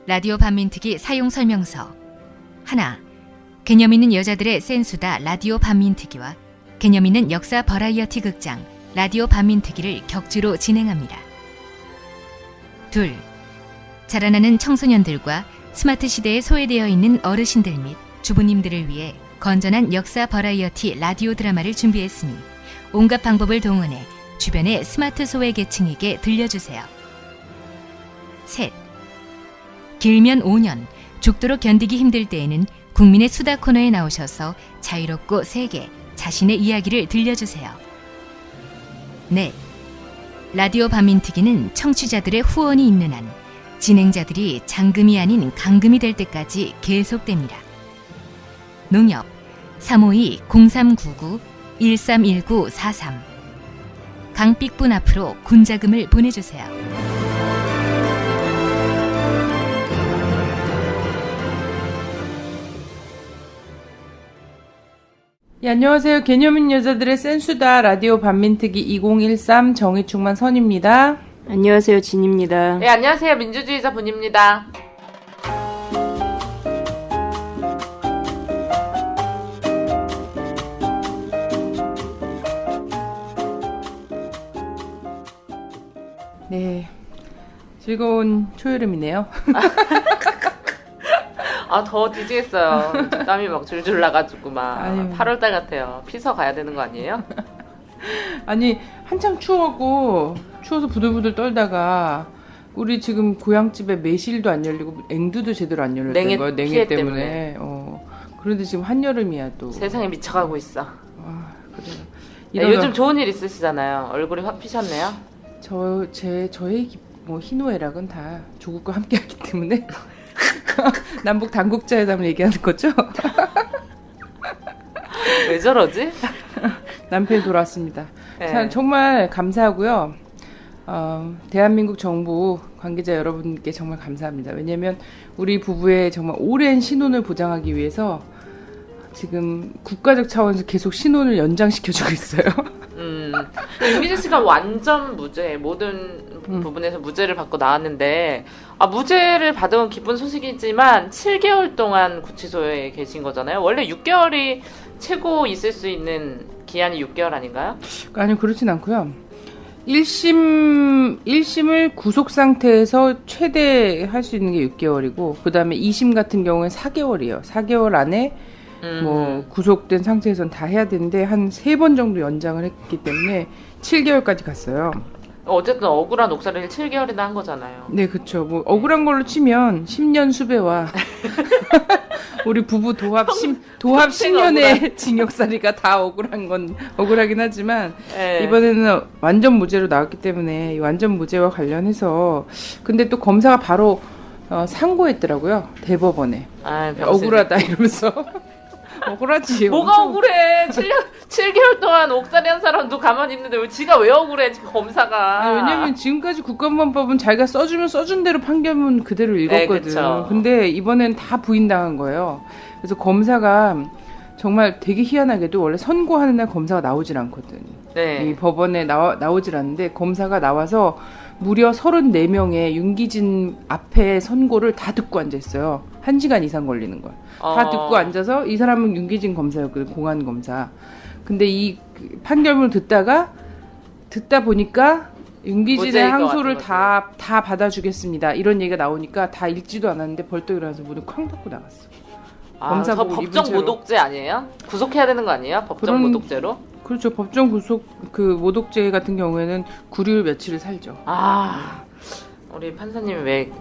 라디오 반민특위 사용 설명서. 하나, 개념 있는 여자들의 센수다 라디오 반민특위와 개념 있는 역사 버라이어티 극장 라디오 반민특위를 격주로 진행합니다. 둘, 자라나는 청소년들과 스마트 시대에 소외되어 있는 어르신들 및 주부님들을 위해 건전한 역사 버라이어티 라디오 드라마를 준비했으니 온갖 방법을 동원해 주변의 스마트 소외 계층에게 들려주세요. 셋, 길면 5년, 죽도록 견디기 힘들 때에는 국민의 수다 코너에 나오셔서 자유롭고 세게 자신의 이야기를 들려주세요. 넷, 라디오 반민특위는 청취자들의 후원이 있는 한 진행자들이 장금이 아닌 강금이 될 때까지 계속됩니다. 농협 352-0399-131943 강삑분 앞으로 군자금을 보내주세요. 예, 안녕하세요. 개념 있는 여자들의 센수다 라디오 반민특위 2013 정의충만 선입니다. 안녕하세요. 진입니다. 네, 안녕하세요. 민주주의자 분입니다. 네, 즐거운 초여름이네요. 아, 더 뒤지겠어요. 땀이 막 줄줄 나가지고 막 아유. 8월달 같아요. 피서 가야 되는 거 아니에요? 아니, 한창 추워서 부들부들 떨다가 우리 지금 고향집에 매실도 안 열리고 앵두도 제대로 안 열렸던 거예요. 냉해 때문에. 그런데 지금 한여름이야 또. 세상에 미쳐가고 있어. 와, 그래요. 네, 요즘 좋은 일 있으시잖아요. 얼굴이 확 피셨네요. 저의 희노애락은 다 조국과 함께하기 때문에 남북 당국자회담을 얘기하는 거죠? 왜 저러지? 남편이 돌아왔습니다. 네. 정말 감사하고요. 대한민국 정부 관계자 여러분께 정말 감사합니다. 왜냐하면 우리 부부의 정말 오랜 신혼을 보장하기 위해서 지금 국가적 차원에서 계속 신혼을 연장시켜주고 있어요. 윤미진 씨가 완전 무죄, 모든 부분에서 무죄를 받고 나왔는데, 무죄를 받은 건 기쁜 소식이지만 7개월 동안 구치소에 계신 거잖아요. 원래 6개월이 최고 있을 수 있는 기한이 6개월 아닌가요? 아니요, 그렇진 않고요. 1심을 구속 상태에서 최대 할 수 있는 게 6개월이고, 그 다음에 2심 같은 경우는 4개월이에요. 4개월 안에 구속된 상태에서는 다 해야 되는데, 한 3번 정도 연장을 했기 때문에 7개월까지 갔어요. 어쨌든 억울한 옥살이를 7개월이나 한 거잖아요. 네, 그쵸. 억울한 걸로 치면 10년 수배와 우리 부부 도합 10년의 징역살이가 다 억울하긴 하지만, 네. 이번에는 완전 무죄로 나왔기 때문에 이 완전 무죄와 관련해서 근데 또 검사가 바로 상고했더라고요. 대법원에. 억울하다 이러면서. 억울하지. 뭐가 억울해. 7개월 동안 옥살이 한 사람도 가만히 있는데 왜 지가 왜 억울해, 검사가. 왜냐면 지금까지 국가보안법은 자기가 써주면 써준 대로 판결문 그대로 읽었거든. 네, 근데 이번엔 다 부인당한 거예요. 그래서 검사가 정말 되게 희한하게도 원래 선고하는 날 검사가 나오질 않거든. 네. 이 법원에 나오질 않는데 검사가 나와서 무려 34명의 윤기진 앞에 선고를 다 듣고 앉아있어요. 1시간 이상 걸리는 걸. 다 듣고 앉아서, 이 사람은 윤기진 검사였거든, 공안검사. 근데 이 판결문을 듣다 보니까 윤기진의 항소를 다 받아주겠습니다. 이런 얘기가 나오니까 다 읽지도 않았는데 벌떡 일어나서 문을 쾅 닫고 나갔어. 검사 저 법정 모독죄 아니에요? 구속해야 되는 거 아니에요? 법정 모독죄로? 그렇죠. 법정 모독죄 같은 경우에는 구류를 며칠을 살죠. 우리 판사님 왜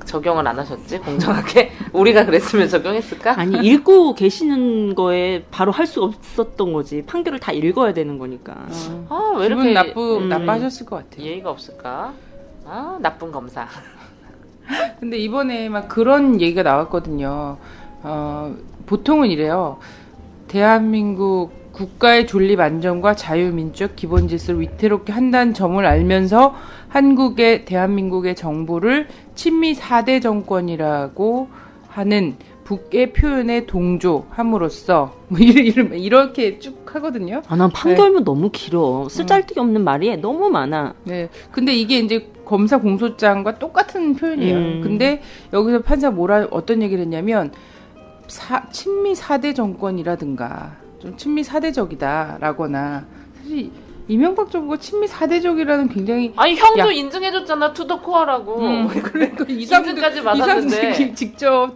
적용을 안 하셨지? 공정하게? 우리가 그랬으면 적용했을까? 아니, 읽고 계시는 거에 바로 할 수 없었던 거지. 판결을 다 읽어야 되는 거니까. 왜 이렇게 나빠하셨을 것 같아요. 예의가 없을까? 나쁜 검사. 근데 이번에 막 그런 얘기가 나왔거든요. 보통은 이래요. 대한민국 국가의 존립 안정과 자유민주적 기본 질서를 위태롭게 한다는 점을 알면서 대한민국의 정부를 친미 4대 정권이라고 하는 북의 표현에 동조함으로써 이렇게 쭉 하거든요. 난 판결문 너무 길어. 쓸데기 없는 말이 너무 많아. 네. 근데 이게 이제 검사 공소장과 똑같은 표현이에요. 근데 여기서 판사 어떤 얘기를 했냐면 친미 4대 정권이라든가 좀 친미 4대적이다라거나 사실 이명박 정부가 친미 4대적이라는 굉장히 아니 형도 인증해줬잖아 투더코어라고. 그러니까 인증까지 받았는데 이상득이 직접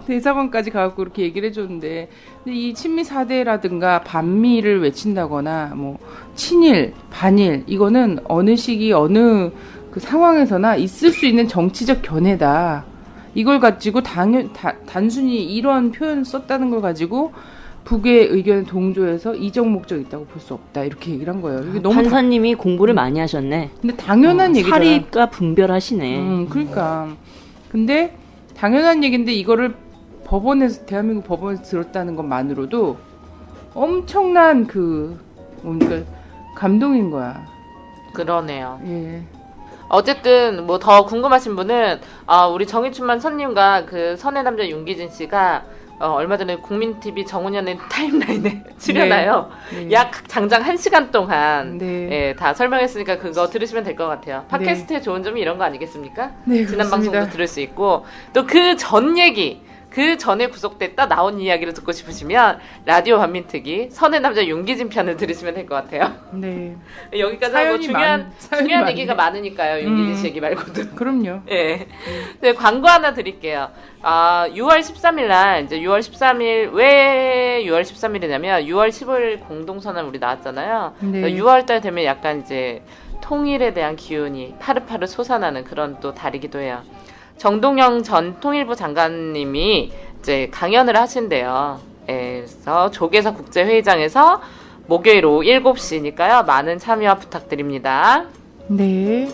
대사관까지 가갖고 이렇게 얘기를 해줬는데 근데 이 친미 4대라든가 반미를 외친다거나 뭐 친일 반일 이거는 어느 시기 어느 그 상황에서나 있을 수 있는 정치적 견해다. 이걸 가지고 단순히 이런 표현 썼다는 걸 가지고 북의 의견에 동조해서 이적 목적이 있다고 볼 수 없다. 이렇게 얘기를 한 거예요. 이게 너무 판사님이 공부를 많이 하셨네. 근데 당연한 얘기잖아. 사립과 분별하시네. 그러니까. 근데 당연한 얘기인데 이거를 대한민국 법원에서 들었다는 것만으로도 엄청난 뭔가 감동인 거야. 그러네요. 예. 어쨌든 뭐 더 궁금하신 분은 우리 정의춘만 선님과 그 선의 남자 윤기진 씨가 얼마 전에 국민TV 정은현의 타임라인에 출연하여 네. 약 장장 1시간 동안 네. 예, 다 설명했으니까 그거 들으시면 될 것 같아요. 팟캐스트의 좋은 점이 이런 거 아니겠습니까? 네, 지난 그렇습니다. 방송도 들을 수 있고 또 그 전 얘기 그 전에 구속됐다 나온 이야기를 듣고 싶으시면 라디오 반민특위 선의 남자 윤기진 편을 들으시면 될 것 같아요. 네. 여기까지 하고 중요한 많네. 얘기가 많으니까요. 윤기진 씨 얘기 말고도. 그럼요. 예. 네, 광고 하나 드릴게요. 6월 13일 날, 이제 6월 13일, 왜 6월 13일이냐면, 6월 15일 공동선언 우리 나왔잖아요. 네. 6월 달 되면 약간 이제, 통일에 대한 기운이 파르파르 솟아나는 그런 또 달이기도 해요. 정동영 전 통일부 장관님이 이제 강연을 하신대요. 예, 그래서 조계사 국제회의장에서 목요일 오후 7시니까요. 많은 참여 부탁드립니다. 네.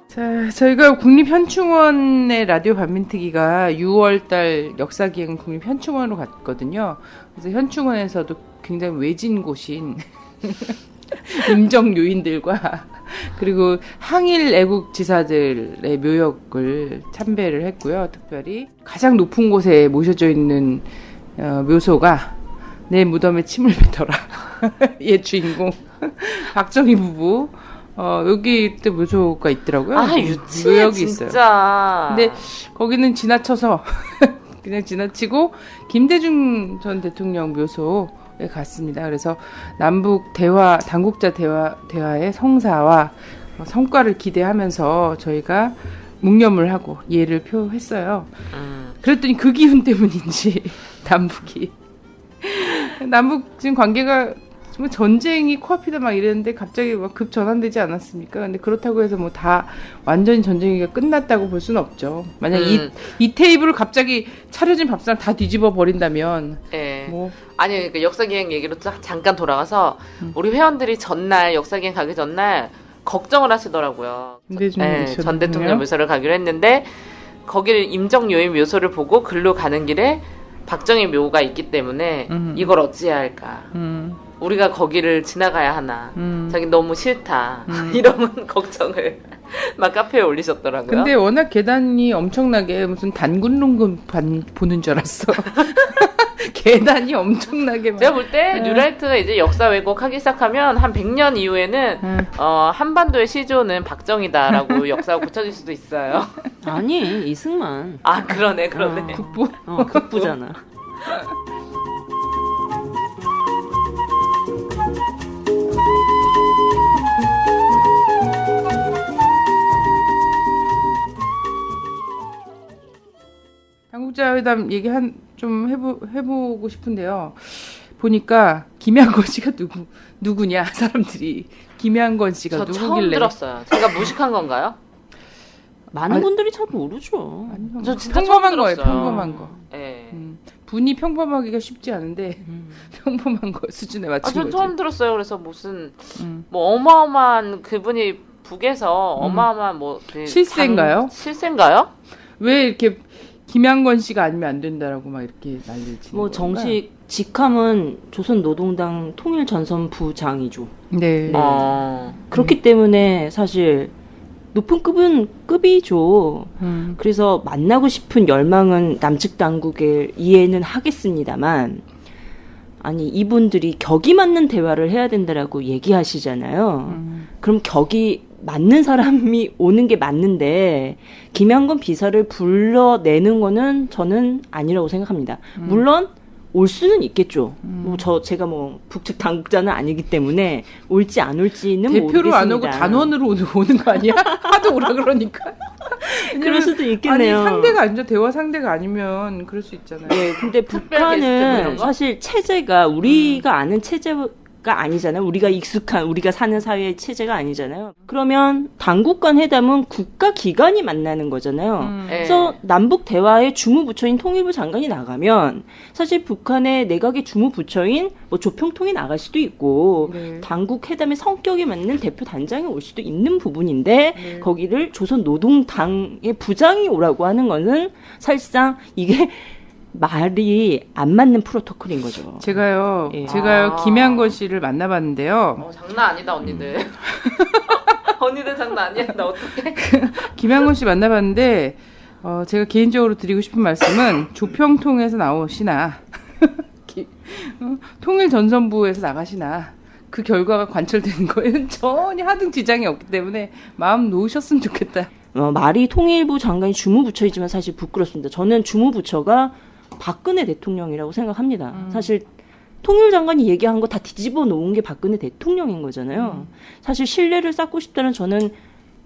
자, 저희가 국립현충원의 라디오 반민특위가 6월달 역사기행 국립현충원으로 갔거든요. 그래서 현충원에서도 굉장히 외진 곳인 임정 요인들과 그리고 항일 애국 지사들의 묘역을 참배를 했고요. 특별히 가장 높은 곳에 모셔져 있는 묘소가 내 무덤에 침을 뱉어라. 예 주인공 박정희 부부. 여기 또 묘소가 있더라고요. 유치해, 묘역이 진짜. 있어요. 근데 거기는 지나쳐서 그냥 지나치고 김대중 전 대통령 묘소에 갔습니다. 그래서 남북 당국자 대화의 성사와 성과를 기대하면서 저희가 묵념을 하고 예를 표했어요. 그랬더니 그 기운 때문인지 남북 지금 관계가 정말 전쟁이 코앞이다 막 이랬는데 갑자기 막 급 전환되지 않았습니까? 근데 그렇다고 해서 뭐 다 완전히 전쟁이 끝났다고 볼 수는 없죠. 만약 이 테이블을 갑자기 차려진 밥상 다 뒤집어 버린다면 예. 뭐 아니 그 역사기행 얘기로 잠깐 돌아가서 우리 회원들이 전날 역사기행 가기 전날 걱정을 하시더라고요. 전 대통령 묘소를 가기로 했는데 거기를 임정요인 묘소를 보고 글로 가는 길에 박정희 묘가 있기 때문에 이걸 어찌해야 할까? 우리가 거기를 지나가야 하나? 자기 너무 싫다. 이런 걱정을 막 카페에 올리셨더라고요. 근데 워낙 계단이 엄청나게 무슨 단군론군 보는 줄 알았어. 계단이 엄청나게 제가 볼 때 뉴라이트가 이제 역사 왜곡하기 시작하면 한 100년 이후에는 한반도의 시조는 박정희다라고 역사가 고쳐질 수도 있어요. 아니 이승만. 아 그러네. 국부. 국부잖아. 당국자회담 얘기 좀 해보고 싶은데요. 보니까 김양건 씨가 누구냐 사람들이 김양건 씨가 누구길래? 처음 들었어요. 제가 무식한 건가요? 많은 분들이 잘 모르죠. 아니요. 저 진짜 평범한 처음 거예요. 들었어요. 평범한 거. 네. 분이 평범하기가 쉽지 않은데 평범한 거 수준에 맞춘 전 거지. 처음 들었어요. 그래서 무슨 뭐 어마어마한 그분이 북에서 어마어마한 뭐 실세인가요? 실세인가요? 왜 이렇게 김양건 씨가 아니면 안 된다라고 막 이렇게 난리를 치는 뭐 건가? 정식 직함은 조선노동당 통일전선부장이죠. 네. 그렇기 때문에 사실 높은 급은 급이죠. 그래서 만나고 싶은 열망은 남측 당국에 이해는 하겠습니다만, 아니 이분들이 격이 맞는 대화를 해야 된다라고 얘기하시잖아요. 그럼 격이 맞는 사람이 오는 게 맞는데 김양건 비서를 불러내는 거는 저는 아니라고 생각합니다. 물론 올 수는 있겠죠. 제가 북측 당국자는 아니기 때문에 올지 안 올지는 대표로 모르겠습니다. 안 오고 단원으로 오는 거 아니야? 하도 오라 그러니까. 그럴 수도 있겠네요. 아니 상대가 아니죠. 대화 상대가 아니면 그럴 수 있잖아요. 네, 근데 특별 게스트 뭐 이런 북한은 거? 사실 체제가 우리가 아는 체제가 아니잖아요. 우리가 익숙한, 우리가 사는 사회의 체제가 아니잖아요. 그러면 당국 간 회담은 국가 기관이 만나는 거잖아요. 네. 그래서 남북 대화의 주무부처인 통일부 장관이 나가면 사실 북한의 내각의 주무부처인 조평통이 나갈 수도 있고 네. 당국 회담의 성격에 맞는 대표 단장이 올 수도 있는 부분인데 네. 거기를 조선노동당의 부장이 오라고 하는 거는 사실상 이게 말이 안 맞는 프로토콜인 거죠. 제가요 예. 김양건 씨를 만나봤는데요. 장난 아니다 언니들. 언니들 장난 아니야. 나 어떡해? 김양건 씨 만나봤는데 제가 개인적으로 드리고 싶은 말씀은 조평통에서 나오시나 통일전선부에서 나가시나 그 결과가 관철되는 거에는 전혀 하등 지장이 없기 때문에 마음 놓으셨으면 좋겠다. 말이 통일부 장관이 주무부처이지만 사실 부끄럽습니다. 저는 주무부처가 박근혜 대통령이라고 생각합니다. 사실 통일장관이 얘기한 거 다 뒤집어 놓은 게 박근혜 대통령인 거잖아요. 사실 신뢰를 쌓고 싶다는 저는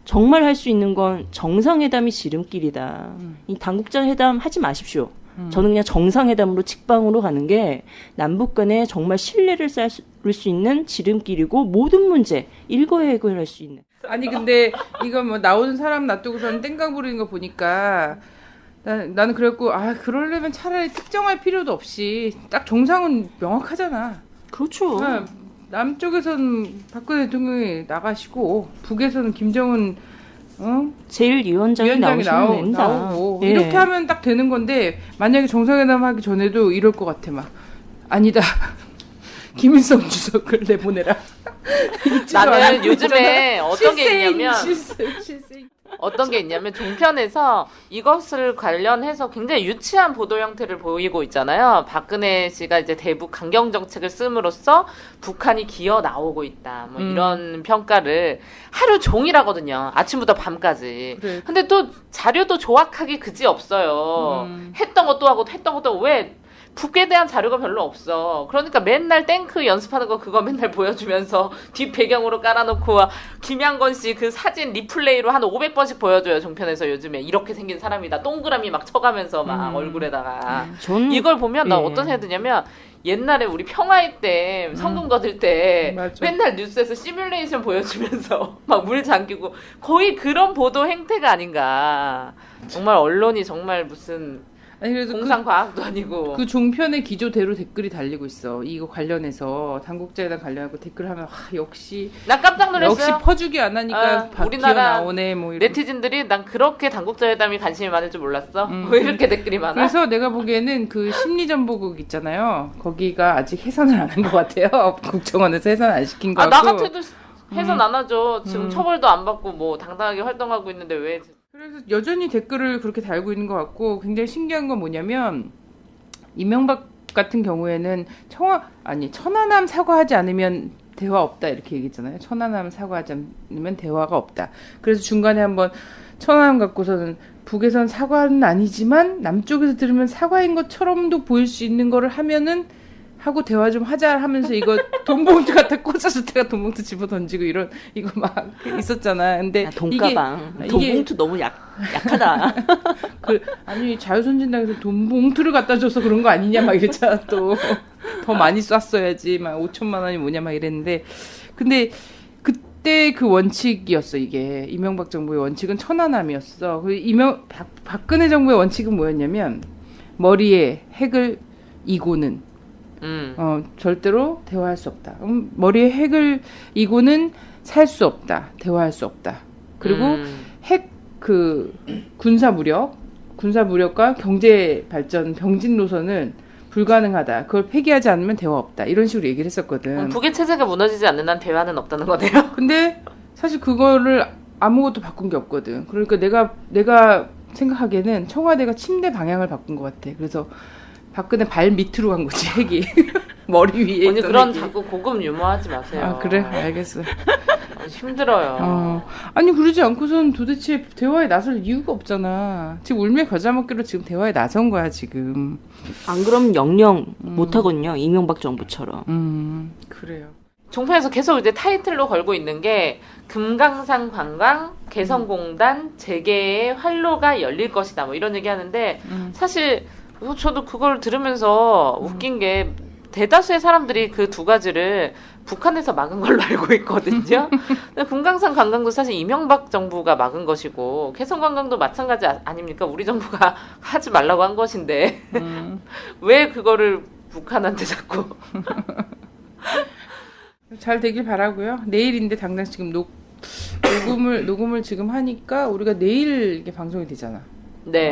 정말 할 수 있는 건 정상회담이 지름길이다. 이 당국자 회담 하지 마십시오. 저는 그냥 정상회담으로 직방으로 가는 게 남북 간에 정말 신뢰를 쌓을 수 있는 지름길이고 모든 문제 일거에 해결할 수 있는. 아니 근데 이거 뭐 나오는 사람 놔두고서는 땡깡 부리는 거 보니까 나는 그랬고 그러려면 차라리 특정할 필요도 없이 딱 정상은 명확하잖아. 그렇죠. 남쪽에서는 박근혜 대통령이 나가시고 북에서는 김정은 제1위원장이 나오시면 된다. 나오고 예. 이렇게 하면 딱 되는 건데 만약에 정상회담 하기 전에도 이럴 것 같아 막 아니다. 김일성 주석을 내보내라. 나는 요즘에 어떤 게 실세인, 있냐면 실세인. 어떤 게 있냐면 종편에서 이것을 관련해서 굉장히 유치한 보도 형태를 보이고 있잖아요. 박근혜 씨가 이제 대북 강경 정책을 씀으로써 북한이 기어 나오고 있다. 뭐 이런 평가를 하루 종일 하거든요. 아침부터 밤까지. 그래. 근데 또 자료도 조악하기 그지 없어요. 했던 것도 하고 했던 것도 왜 북에 대한 자료가 별로 없어. 그러니까 맨날 탱크 연습하는 거 그거 맨날 보여주면서 뒷 배경으로 깔아놓고 김양건 씨 그 사진 리플레이로 한 500번씩 보여줘요. 종편에서 요즘에 이렇게 생긴 사람이다. 동그라미 막 쳐가면서 막 얼굴에다가 이걸 보면 나 어떤 생각이 드냐면 옛날에 우리 평화의 때 성금 거둘 때 맞아. 맨날 뉴스에서 시뮬레이션 보여주면서 막 물 잠기고 거의 그런 보도 행태가 아닌가. 정말 언론이 정말 무슨 아니 그래도 공상과학도 아니고 그 종편의 기조대로 댓글이 달리고 있어. 이거 관련해서 당국자회담 관련하고 댓글하면 역시 난 깜짝 놀랐어요. 역시 퍼주기 안 하니까 우리나라 나오네 뭐 이런. 네티즌들이 난 그렇게 당국자 회담이 관심이 많을 줄 몰랐어. 왜 이렇게 댓글이 많아? 그래서 내가 보기에는 그 심리정보국 있잖아요. 거기가 아직 해산을 안 한 것 같아요. 국정원에서 해산 안 시킨 거 나 같고. 같아도 해선 안 하죠. 지금 처벌도 안 받고 뭐 당당하게 활동하고 있는데 왜? 그래서 여전히 댓글을 그렇게 달고 있는 것 같고 굉장히 신기한 건 뭐냐면 이명박 같은 경우에는 천안함 사과하지 않으면 대화 없다 이렇게 얘기했잖아요. 천안함 사과하지 않으면 대화가 없다. 그래서 중간에 한번 천안함 갖고서는 북에선 사과는 아니지만 남쪽에서 들으면 사과인 것처럼도 보일 수 있는 거를 하면은 하고 대화 좀 하자 하면서 이거 돈봉투 갖다 꽂아서 제가 돈봉투 집어 던지고 이거 막 있었잖아. 근데 돈가방. 이게 돈봉투 너무 약하다. 아니 자유선진당에서 돈봉투를 갖다 줘서 그런 거 아니냐 막 이랬잖아. 또 더 많이 쐈어야지 막 5천만 원이 뭐냐 막 이랬는데 근데 그때 그 원칙이었어. 이게 이명박 정부의 원칙은 천안함이었어. 박근혜 정부의 원칙은 뭐였냐면 머리에 핵을 이고는 절대로 대화할 수 없다. 머리에 핵을 이고는 살 수 없다. 대화할 수 없다. 그리고 핵 군사 무력 군사 무력과 경제 발전, 병진 노선은 불가능하다. 그걸 폐기하지 않으면 대화 없다. 이런 식으로 얘기를 했었거든. 북의 체제가 무너지지 않는 한 대화는 없다는 거네요. 근데 사실 그거를 아무것도 바꾼 게 없거든. 그러니까 내가 생각하기에는 청와대가 침대 방향을 바꾼 것 같아. 그래서 박근혜 발 밑으로 간 거지, 핵이. 머리 위에. 언니 그런 핵이. 자꾸 고급 유머하지 마세요. 아, 그래? 알겠어. 힘들어요. 아니, 그러지 않고선 도대체 대화에 나설 이유가 없잖아. 지금 울며 겨자 먹기로 지금 대화에 나선 거야, 지금. 안 그러면 영영 못하거든요. 이명박 정부처럼. 그래요. 종편에서 계속 이제 타이틀로 걸고 있는 게 금강산 관광 개성공단 재개의 활로가 열릴 것이다. 뭐 이런 얘기 하는데 사실 저도 그걸 들으면서 웃긴 게 대다수의 사람들이 그 두 가지를 북한에서 막은 걸로 알고 있거든요. 근데 금강산 관광도 사실 이명박 정부가 막은 것이고 개성관광도 마찬가지 아닙니까? 우리 정부가 하지 말라고 한 것인데 왜 그거를 북한한테 자꾸 잘 되길 바라고요. 내일인데 당장 지금 녹음을 지금 하니까 우리가 내일 이게 방송이 되잖아. 네.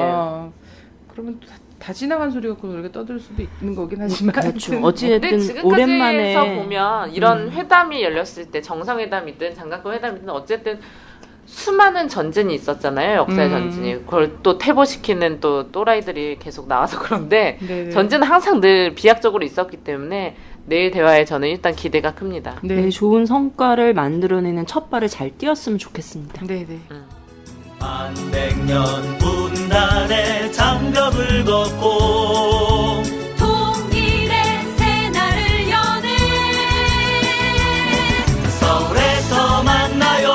그러면 다 지나간 소리 갖고 우리가 떠들 수도 있는 거긴 하지만. 그렇죠. 근데 어찌됐든 지금까지에서 오랜만에 보면 이런 회담이 열렸을 때 정상회담이든 장관급 회담이든 어쨌든 수많은 전진이 있었잖아요. 역사의 전진이. 그걸 또 퇴보시키는 또 또라이들이 계속 나와서 그런데 네네. 전진은 항상 늘 비약적으로 있었기 때문에 내일 대화에 저는 일단 기대가 큽니다. 네, 좋은 성과를 만들어내는 첫 발을 잘 띄었으면 좋겠습니다. 네네. 반백년 분단의 장벽을 걷고 통일의 새날을 여는 서울에서 만나요.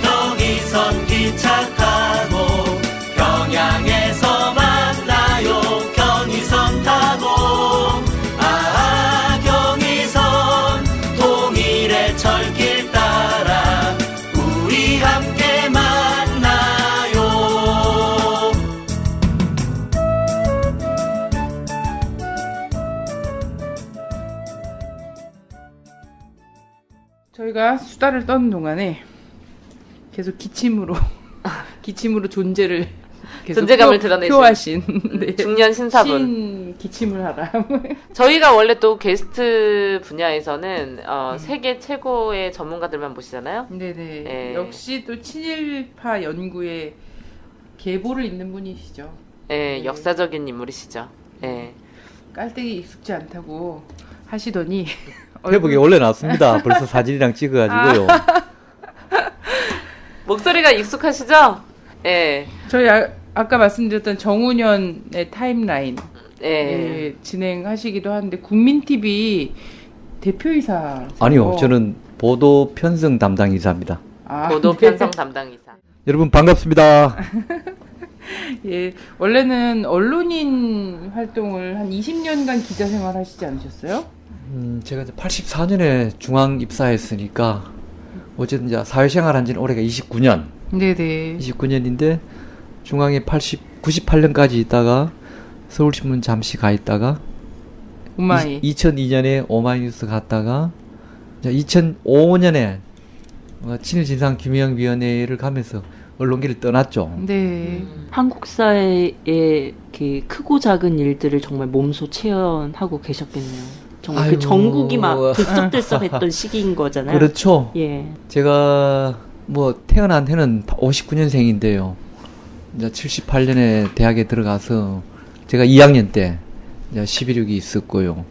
경의선 기차 타고 평양에서 만나요. 경의선 타고 경의선 통일의 철길 따라 우리 함께 만나요. 저희가 수다를 떠는 동안에 계속 기침으로 존재를 계속 존재감을 드러내신 표하신 네. 중년 신사분. 기침을 하라. 저희가 원래 또 게스트 분야에서는 세계 최고의 전문가들만 모시잖아요. 네네. 네. 역시 또 친일파 연구에 계보를 잇는 분이시죠. 네, 역사적인 인물이시죠. 네. 깔때기 익숙지 않다고 하시더니 회복이 원래 나왔습니다. 벌써 사진이랑 찍어가지고요. 목소리가 익숙하시죠? 예. 저희 아까 말씀드렸던 정운현의 타임라인 예. 진행하시기도 하는데 국민TV 대표이사 아니요, 저는 보도 편성 담당 이사입니다. 보도 편성 담당 이사. 여러분 반갑습니다. 예, 원래는 언론인 활동을 한 20년간 기자 생활 하시지 않으셨어요? 제가 84년에 중앙 입사했으니까 어쨌든 이제 사회생활 한 지는 올해가 29년. 네네. 29년인데 중앙에 98년까지 있다가 서울신문 잠시 가 있다가 오마이. 2002년에 오마이뉴스 갔다가 2005년에 친일진상규명위원회를 가면서 언론계를 떠났죠. 네. 한국 사회의 그 크고 작은 일들을 정말 몸소 체험하고 계셨겠네요. 정말 아이고. 그 전국이 막 들썩들썩했던 시기인 거잖아요. 그렇죠. 예. 제가 태어난 해는 59년생인데요. 이제 78년에 대학에 들어가서 제가 2학년 때 이제 11.6이 있었고요.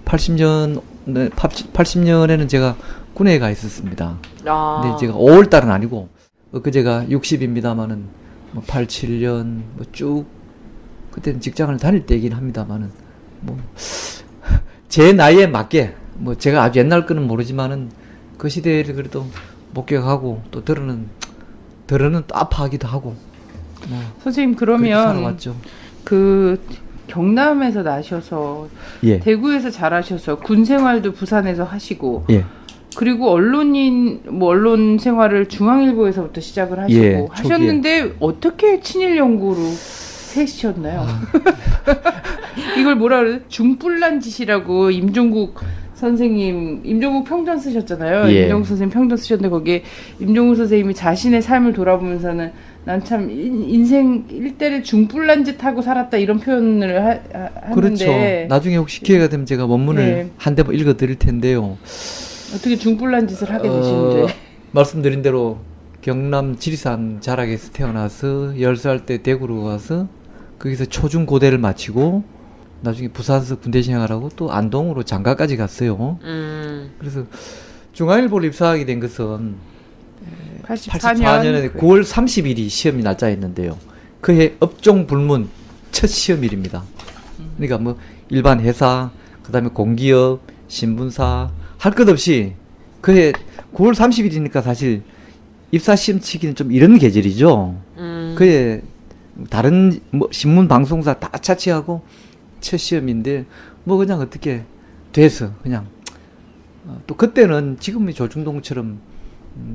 80년에는 제가 군에 가 있었습니다. 근데 제가 5월달은 아니고 그제가 60입니다만은 87년 쭉 그때는 직장을 다닐 때이긴 합니다만은 제 나이에 맞게 제가 아주 옛날 거는 모르지만은 그 시대를 그래도 목격하고 또 들어는 또 아파하기도 하고 선생님 그렇게 그러면 살아왔죠. 그 경남에서 나셔서 예. 대구에서 자라셔서 군 생활도 부산에서 하시고 예. 그리고 언론 생활을 중앙일보에서부터 시작을 하시고 예, 하셨는데 어떻게 친일 연구로 새시셨나요? 이걸 뭐라 그래? 중뿔난 짓이라고 임종국 선생님 임종국 평전 쓰셨잖아요. 예. 임종국 선생님 평전 쓰셨는데 거기에 임종국 선생님이 자신의 삶을 돌아보면서는 난 참 인생 일대를 중불난 짓 하고 살았다 이런 표현을 하는데 그렇죠. 나중에 혹시 기회가 되면 제가 원문을 네. 한 대 읽어 드릴 텐데요. 어떻게 중불난 짓을 하게 되시는데 말씀드린 대로 경남 지리산 자락에서 태어나서 10살 때 대구로 가서 거기서 초중고대를 마치고 나중에 부산에서 군대 생활하고 또 안동으로 장가까지 갔어요. 그래서 중앙일보를 입사하게 된 것은 84년에 9월 30일이 시험이 날짜였는데요. 그해 업종 불문 첫 시험일입니다. 그러니까 뭐 일반 회사, 그다음에 공기업, 신문사 할 것 없이 그해 9월 30일이니까 사실 입사 시험 치기는 좀 이런 계절이죠. 그해 다른 뭐 신문 방송사 다 차치하고 첫 시험인데 뭐 그냥 어떻게 돼서 그냥 또 그때는 지금의 조중동처럼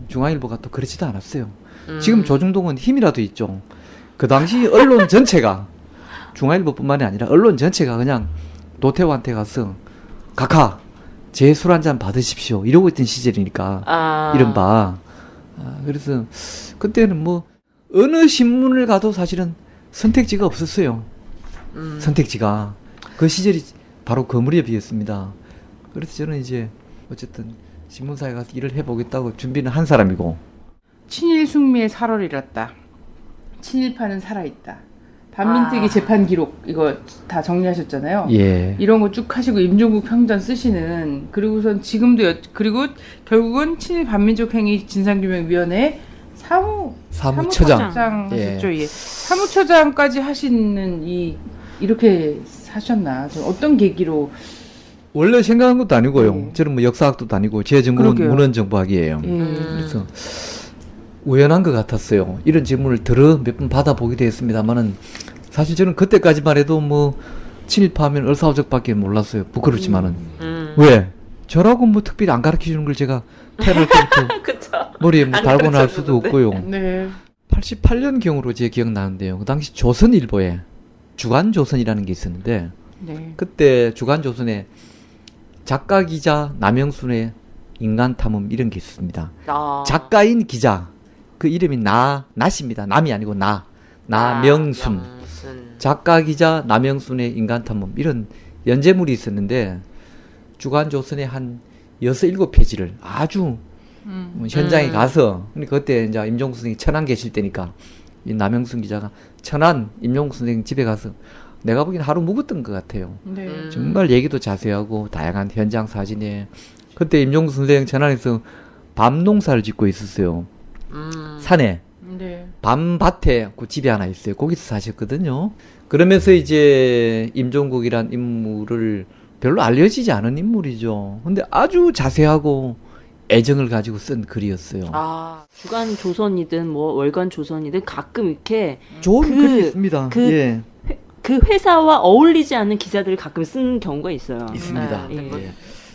중앙일보가 또 그렇지도 않았어요. 지금 조중동은 힘이라도 있죠. 그 당시 언론 전체가 중앙일보뿐만이 아니라 언론 전체가 그냥 노태우한테 가서 각하 제 술 한잔 받으십시오 이러고 있던 시절이니까 이른바 그래서 그때는 뭐 어느 신문을 가도 사실은 선택지가 없었어요. 선택지가 그 시절이 바로 그 무렵이었습니다. 그래서 저는 이제 어쨌든 신문사에 가서 일을 해보겠다고 준비는 한 사람이고 친일 숭미의 살얼 잃었다. 친일파는 살아있다. 반민특위 재판 기록 이거 다 정리하셨잖아요. 예. 이런 거 쭉 하시고 임종국 평전 쓰시는 그리고선 지금도 그리고 결국은 친일 반민족 행위 진상규명위원회 사무처장 하셨죠. 예. 사무처장까지 하시는 이렇게 하셨나? 어떤 계기로? 원래 생각한 것도 아니고요. 네. 저는 뭐 역사학도 다니고 제 전공은 문헌정보학이에요. 그래서 우연한 것 같았어요. 이런 질문을 몇 번 받아보기도 했습니다만은 사실 저는 그때까지만 해도 뭐 친일파하면 을사오적밖에 몰랐어요. 부끄럽지만은 왜? 저라고 뭐 특별히 안 가르쳐주는 걸 제가 태어날 때부터 머리에 뭐 달고나 할 수도 없고요. 네. 88년경으로 제 기억나는데요. 그 당시 조선일보에 주간조선이라는 게 있었는데 네. 그때 주간조선에 작가 기자 남영순의 인간탐험 이런 게 있습니다. 작가인 기자 그 이름이 나십니다. 남이 아니고 나명순 작가 기자 남영순의 인간탐험 이런 연재물이 있었는데 주간조선에 한 6-7페이지를 아주 현장에 가서 그러니까 그때 이제 임종국 선생님이 천안 계실 때니까 이 남영순 기자가 천안 임종국 선생님 집에 가서 내가 보기엔 하루 묵었던 것 같아요. 네. 정말 얘기도 자세하고 다양한 현장 사진에 그때 임종국 선생 천안에서 밤 농사를 짓고 있었어요. 산에 네. 밤밭에 그 집이 하나 있어요. 거기서 사셨거든요. 그러면서 이제 임종국이란 인물을 별로 알려지지 않은 인물이죠. 근데 아주 자세하고 애정을 가지고 쓴 글이었어요. 주간 조선이든 뭐 월간 조선이든 가끔 이렇게 좋은 글이 있습니다. 예. 그 회사와 어울리지 않는 기사들을 가끔 쓰는 경우가 있어요. 있습니다. 예.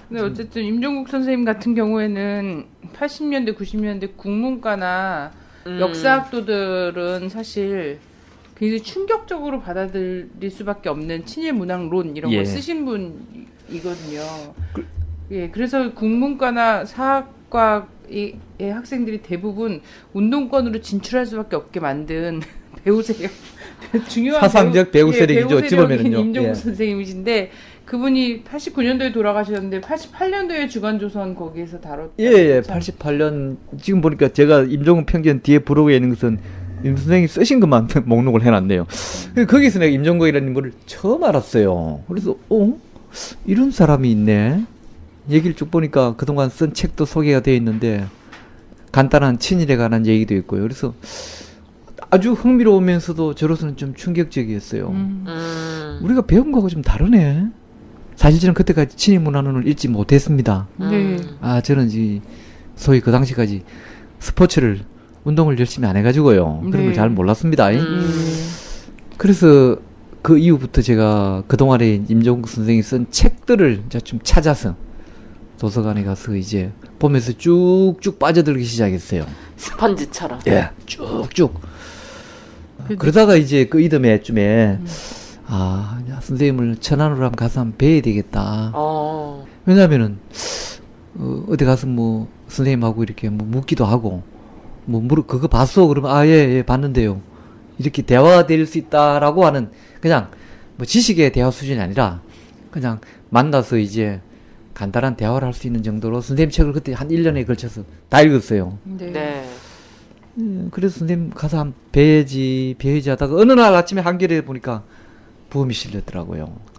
근데 어쨌든 임종국 선생님 같은 경우에는 80년대, 90년대 국문과나 역사학도들은 사실 굉장히 충격적으로 받아들일 수밖에 없는 친일 문학론 이런 걸 쓰신 분이거든요. 예, 그래서 국문과나 사학과의 학생들이 대부분 운동권으로 진출할 수밖에 없게 만든 배우세요. 중요한 사상적 배우 세력이죠. 집어면은요. 임종국 선생님이신데 그분이 89년도에 돌아가셨는데 88년도에 주간조선 거기에서 다뤘다. 예. 88년 지금 보니까 제가 임종국 평전 뒤에 부록에 있는 것은 임 선생이 쓰신 것만 목록을 해놨네요. 거기서 내가 임종국이라는 인물을 처음 알았어요. 그래서 이런 사람이 있네. 얘기를 쭉 보니까 그동안 쓴 책도 소개가 되어 있는데 간단한 친일에 관한 얘기도 있고요. 그래서 아주 흥미로우면서도 저로서는 좀 충격적이었어요. 우리가 배운 거하고 좀 다르네. 사실 저는 그때까지 친일 문화론을 읽지 못했습니다. 네. 저는 소위 그 당시까지 스포츠를 운동을 열심히 안 해가지고요. 그런 걸 잘 몰랐습니다. 그래서 그 이후부터 제가 그동안에 임종국 선생이 쓴 책들을 이제 좀 찾아서 도서관에 가서 이제 보면서 쭉쭉 빠져들기 시작했어요. 스펀지처럼. 예, 쭉쭉. 그러다가 이제 그 이듬해쯤에 선생님을 천안으로 한번 가서 한번 뵈야 되겠다. 왜냐하면은 어디 가서 뭐 선생님하고 이렇게 뭐 묻기도 하고 그거 봤어? 그러면 예, 봤는데요. 이렇게 대화가 될 수 있다라고 하는 그냥 뭐 지식의 대화 수준이 아니라 그냥 만나서 이제 간단한 대화를 할 수 있는 정도로 선생님 책을 그때 한 1년에 걸쳐서 다 읽었어요. 네. 그래서 선생님 가서 한 배회지 하다가 어느 날 아침에 한겨레 보니까 부음이 실렸더라고요.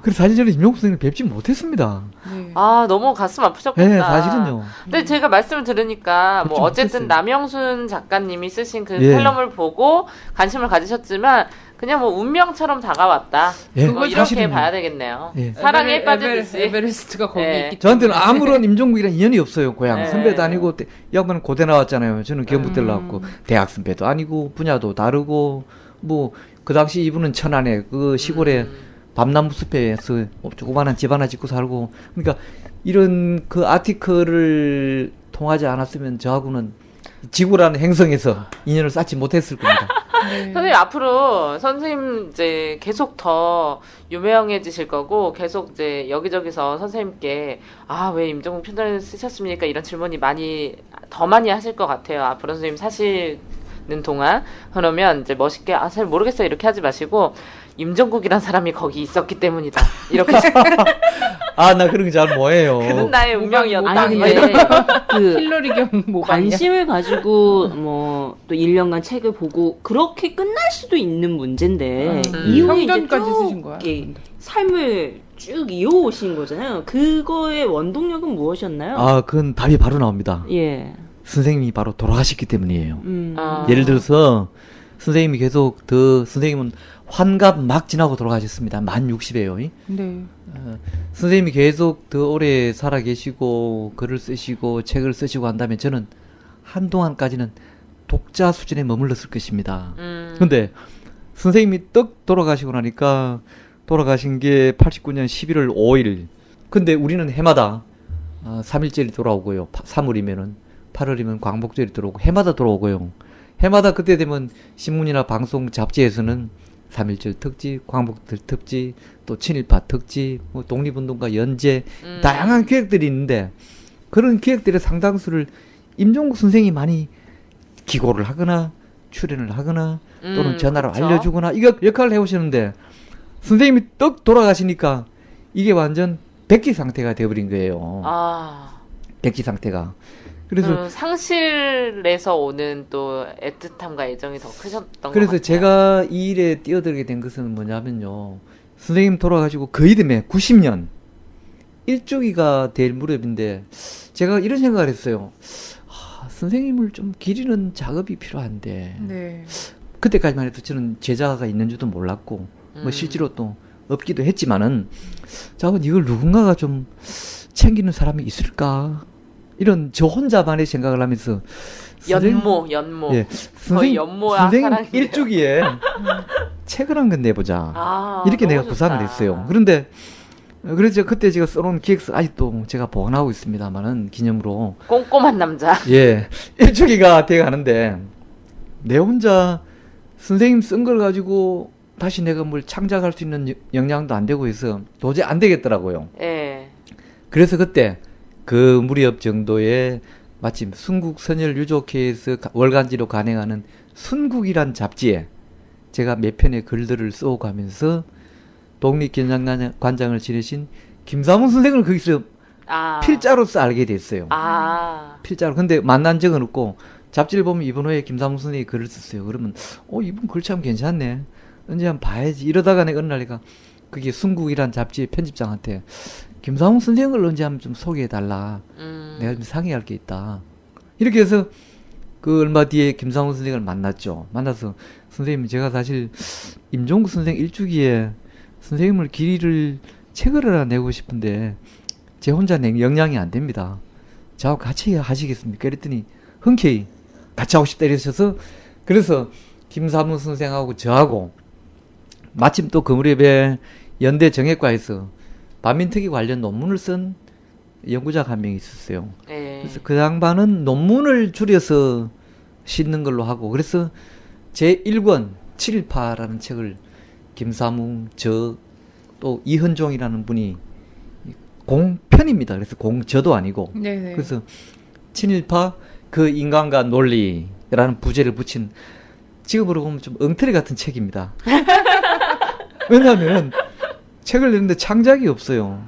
그래서 사실 저는 임용국 선생님 뵙지 못했습니다. 네. 너무 가슴 아프셨겠다. 네, 사실은요. 근데 제가 말씀을 들으니까 뭐 어쨌든 못했어요. 남영순 작가님이 쓰신 그 예. 칼럼을 보고 관심을 가지셨지만 그냥 뭐 운명처럼 다가왔다. 예. 뭐 이렇게 사실은요. 봐야 되겠네요. 예. 사랑에 빠지듯이. 에베레스트가 거기 네. 있기 때문에. 저한테는 아무런 임종국이랑 인연이 없어요. 고향 네. 선배도 아니고 이 양반은 고대 나왔잖아요. 저는 경북대 나왔고 대학 선배도 아니고 분야도 다르고 뭐 그 당시 이분은 천안에 그 시골에 밤나무 숲에서 조그마한 집 하나 짓고 살고 그러니까 이런 그 아티클을 통하지 않았으면 저하고는 지구라는 행성에서 인연을 쌓지 못했을 겁니다. 네. 선생님 앞으로 선생님 이제 계속 더 유명해지실 거고 계속 이제 여기저기서 선생님께 왜 임종국 편단을 쓰셨습니까? 이런 질문이 더 많이 하실 것 같아요. 앞으로 선생님 사시는 동안 그러면 이제 멋있게 잘 모르겠어요 이렇게 하지 마시고 임종국이란 사람이 거기 있었기 때문이다 이렇게 나 그런 거 잘 뭐해요. 그는 나의 운명이었다. 아니 뭐 근데 이런 그 힐러리 겸 모방이야. 관심을 가지고 뭐 또 1년간 책을 보고 그렇게 끝날 수도 있는 문제인데 이후에 이제 평전까지 쭉 쓰신 거야. 이렇게 삶을 쭉 이어오신 거잖아요. 그거의 원동력은 무엇이었나요? 그건 답이 바로 나옵니다. 예. 선생님이 바로 돌아가셨기 때문이에요. 아. 예를 들어서 선생님이 계속 선생님은 환갑 막 지나고 돌아가셨습니다. 만 60이에요. 네. 선생님이 계속 더 오래 살아 계시고 글을 쓰시고 책을 쓰시고 한다면 저는 한동안까지는 독자 수준에 머물렀을 것입니다. 근데 선생님이 떡 돌아가시고 나니까 돌아가신 게 89년 11월 5일. 근데 우리는 해마다 3일절이 돌아오고요. 3월이면은 8월이면 광복절이 들어오고 해마다 돌아오고요. 해마다 그때 되면 신문이나 방송 잡지에서는 3.1절 특집, 광복절 특집, 또 친일파 특집, 뭐 독립운동가 연재, 다양한 기획들이 있는데 그런 기획들의 상당수를 임종국 선생이 많이 기고를 하거나 출연을 하거나 또는 전화로 그렇죠. 알려주거나 이거 역할을 해오셨는데 선생님이 떡 돌아가시니까 이게 완전 백지 상태가 되어버린 거예요. 백지 상태가. 그래서 상실에서 오는 또 애틋함과 애정이 더 크셨던 것 같아요. 그래서 제가 이 일에 뛰어들게 된 것은 뭐냐면요. 선생님 돌아가시고 거의 되면 90년 일주기가 될 무렵인데 제가 이런 생각을 했어요. 선생님을 좀 기리는 작업이 필요한데 네. 그때까지만 해도 저는 제자가 있는 줄도 몰랐고 뭐 실제로 또 없기도 했지만은 자꾸 이걸 누군가가 좀 챙기는 사람이 있을까 이런 저 혼자만의 생각을 하면서 연모 예, 거의 연모야 선생님 사랑이에요. 일주기에 책을 한 권 내보자 이렇게 너무 내가 좋다. 구상을 했어요. 그런데 그래서 그때 제가 써놓은 기획서 아직도 제가 보관하고 있습니다만은 기념으로 꼼꼼한 남자. 예 일주기가 돼가는데 내 혼자 선생님 쓴 걸 가지고 다시 내가 뭘 창작할 수 있는 역량도 안 되고 해서 도저히 안 되겠더라고요. 예. 그래서 그때 그 무렵 정도에 마침 순국 선열 유족회에서 월간지로 간행하는 순국이란 잡지에 제가 몇 편의 글들을 써가면서 독립기념관장을 지내신 김사문 선생을 거기서 필자로서 알게 됐어요. 필자로. 근데 만난 적은 없고 잡지를 보면 이번 후에 김사문 선생이 글을 썼어요. 그러면 이분 글 참 괜찮네. 언제 한번 봐야지. 이러다가 내가 어느 날 내가 그게 순국이란 잡지의 편집장한테 김사문 선생을 언제 한번 좀 소개해달라. 내가 좀 상의할 게 있다. 이렇게 해서 그 얼마 뒤에 김사문 선생을 만났죠. 만나서 선생님 제가 사실 임종국 선생 일주기에 선생님을 길이를 책을 하나 내고 싶은데 제 혼자 낸 역량이 안 됩니다. 저하고 같이 하시겠습니까? 그랬더니 흔쾌히 같이 하고 싶다 이러셔서 그래서 김사문 선생하고 저하고 마침 또 그 무렵에 연대 정액과에서 반민특위 관련 논문을 쓴 연구자가 한 명이 있었어요. 그래서 그 양반은 논문을 줄여서 싣는 걸로 하고 그래서 제 1권 7.18라는 책을 김사문, 저, 또 이현종이라는 분이 공편입니다. 그래서 공저도 아니고. 네네. 그래서 친일파 그 인간과 논리라는 부제를 붙인 지금으로 보면 좀 엉터리 같은 책입니다. 왜냐하면 책을 내는데 창작이 없어요.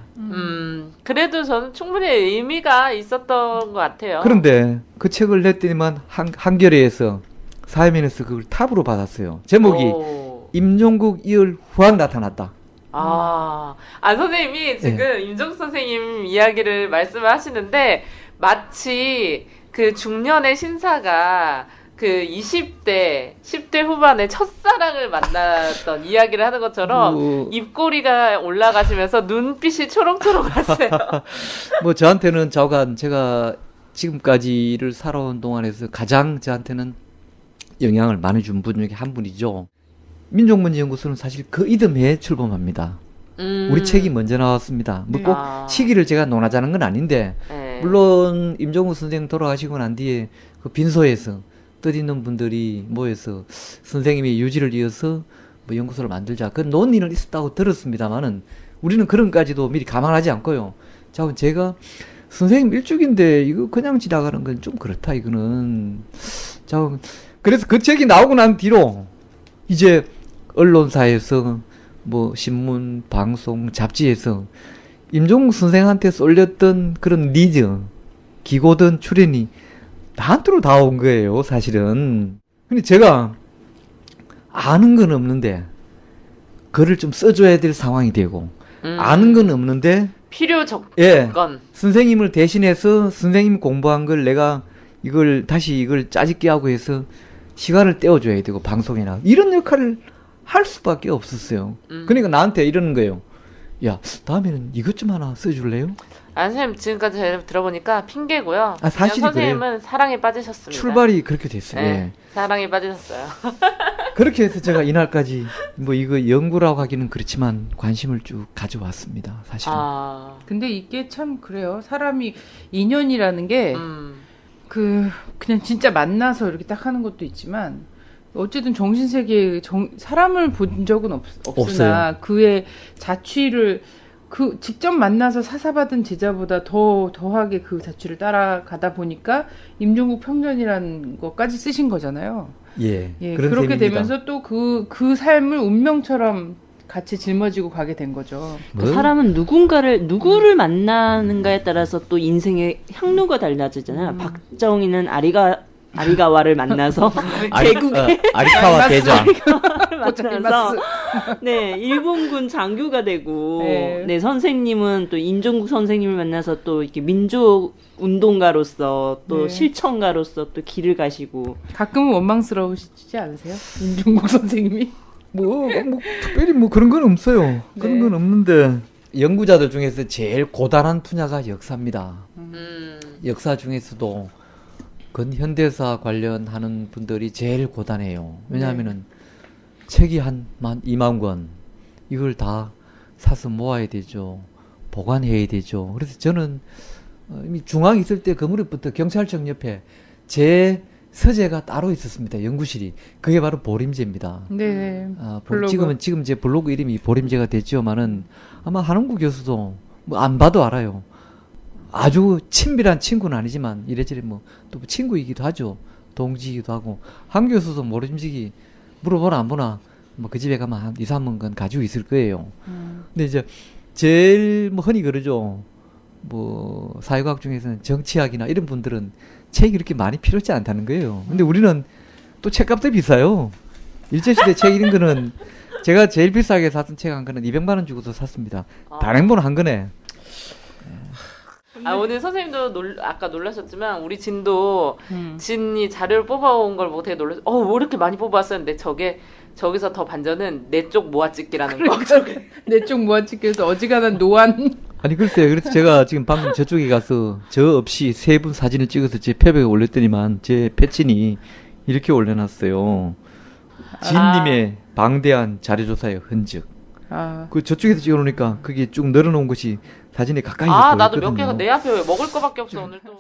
그래도 저는 충분히 의미가 있었던 것 같아요. 그런데 그 책을 냈더니만 한겨레에서 사회면에서 그걸 탑으로 받았어요. 제목이 임종국 이을 후학 나타났다. 선생님이 지금 임종국 선생님 이야기를 말씀을 하시는데 마치 그 중년의 신사가 그 20대, 10대 후반에 첫사랑을 만났던 이야기를 하는 것처럼 입꼬리가 올라가시면서 눈빛이 초롱초롱하세요. 뭐 저한테는 제가 지금까지를 살아온 동안에서 가장 저한테는 영향을 많이 준 분 중에 한 분이죠. 민족문제연구소는 사실 그 이듬해에 출범합니다. 우리 책이 먼저 나왔습니다. 뭐 꼭 시기를 제가 논하자는 건 아닌데 물론 임종국 선생 돌아가시고 난 뒤에 그 빈소에서 뜻있는 분들이 모여서 선생님의 유지를 이어서 뭐 연구소를 만들자. 그 논의는 있었다고 들었습니다만은 우리는 그런까지도 미리 감안하지 않고요. 자, 제가 선생님 일죽인데 이거 그냥 지나가는 건 좀 그렇다 이거는. 자, 그래서 그 책이 나오고 난 뒤로 이제 언론사에서 뭐 신문, 방송, 잡지에서 임종국 선생한테 쏠렸던 그런 니즈, 기고든 출연이 나한테로 다 온 거예요, 사실은. 근데 제가 아는 건 없는데 글을 좀 써줘야 될 상황이 되고 아는 건 없는데 필요 조건. 선생님을 대신해서 선생님 공부한 걸 내가 이걸 짜집기 하고 해서 시간을 떼어줘야 되고 방송이나 이런 역할을 할 수밖에 없었어요. 그러니까 나한테 이러는 거예요. 야, 다음에는 이것 좀 하나 써줄래요? 선생님 지금까지 들어보니까 핑계고요. 사실이 선생님은 그래요. 사랑에 빠지셨습니다. 출발이 그렇게 됐어요. 네, 사랑에 빠지셨어요. 그렇게 해서 제가 이날까지 뭐 이거 연구라고 하기는 그렇지만 관심을 쭉 가져왔습니다. 사실은. 근데 이게 참 그래요. 사람이 인연이라는 게 그냥 진짜 만나서 이렇게 딱 하는 것도 있지만 어쨌든 정신세계에 사람을 본 적은 없으나 없어요. 그의 자취를 직접 만나서 사사받은 제자보다 더하게 그 자취를 따라가다 보니까 임종국 평전이라는 것까지 쓰신 거잖아요. 예. 그렇게 셈입니다. 되면서 또 그 삶을 운명처럼 같이 жил머지고 가게 된 거죠. 그 사람은 누구를 만나는가에 따라서 또 인생의 향로가 달라지잖아요. 박정희는 아리가와를 만나서 제국의 아리카와 대장 만나서 일본군 장교가 되고 선생님은 또 임종국 선생님을 만나서 또 이렇게 민족 운동가로서 또 실천가로서 또 길을 가시고 가끔은 원망스러우시지 않으세요? 임종국 선생님이? 특별히 그런 건 없어요. 그런 건 없는데 연구자들 중에서 제일 고단한 분야가 역사입니다. 역사 중에서도 근현대사 관련하는 분들이 제일 고단해요. 왜냐하면은 책이 한 2만 권 이걸 다 사서 모아야 되죠. 보관해야 되죠. 그래서 저는 이미 중앙 있을 때 그 무렵부터 경찰청 옆에 제 서재가 따로 있었습니다. 연구실이. 그게 바로 보림제입니다. 네. 지금 제 블로그 이름이 보림제가 됐지만은 아마 한홍구 교수도 안 봐도 알아요. 아주 친밀한 친구는 아니지만 이래저래 또 친구이기도 하죠. 동지이기도 하고. 한 교수도 모름지기 물어보나 안 보나 그 집에 가면 한 2, 3권 가지고 있을 거예요. 근데 이제 제일 흔히 그러죠. 사회과학 중에서는 정치학이나 이런 분들은 책이 이렇게 많이 필요하지 않다는 거예요. 근데 우리는 또 책값도 비싸요. 일제시대 책 이런 거는 제가 제일 비싸게 샀던 책 한 권은 200만 원 주고도 샀습니다. 단행본 한 권에. 오늘 선생님도 아까 놀라셨지만 우리 진도 진이 자료를 뽑아온 걸 보고 되게 놀랐어요. 왜 이렇게 많이 뽑아왔었는데 저기서 더 반전은 내 쪽 모아찍기라는 거. 내 쪽 모아찍기에서 어지간한 노안. 아니 글쎄요. 그래서 제가 지금 방금 저쪽에 가서 저 없이 세 분 사진을 찍어서 제 페북에 올렸더니만 제 패친이 이렇게 올려놨어요. 진님의 방대한 자료조사의 흔적. 그 저쪽에서 찍어놓으니까 그게 쭉 늘어놓은 것이 사진에 가까이 보였거든요. 나도 몇 개가 내 앞에 먹을 거밖에 없어 오늘 또.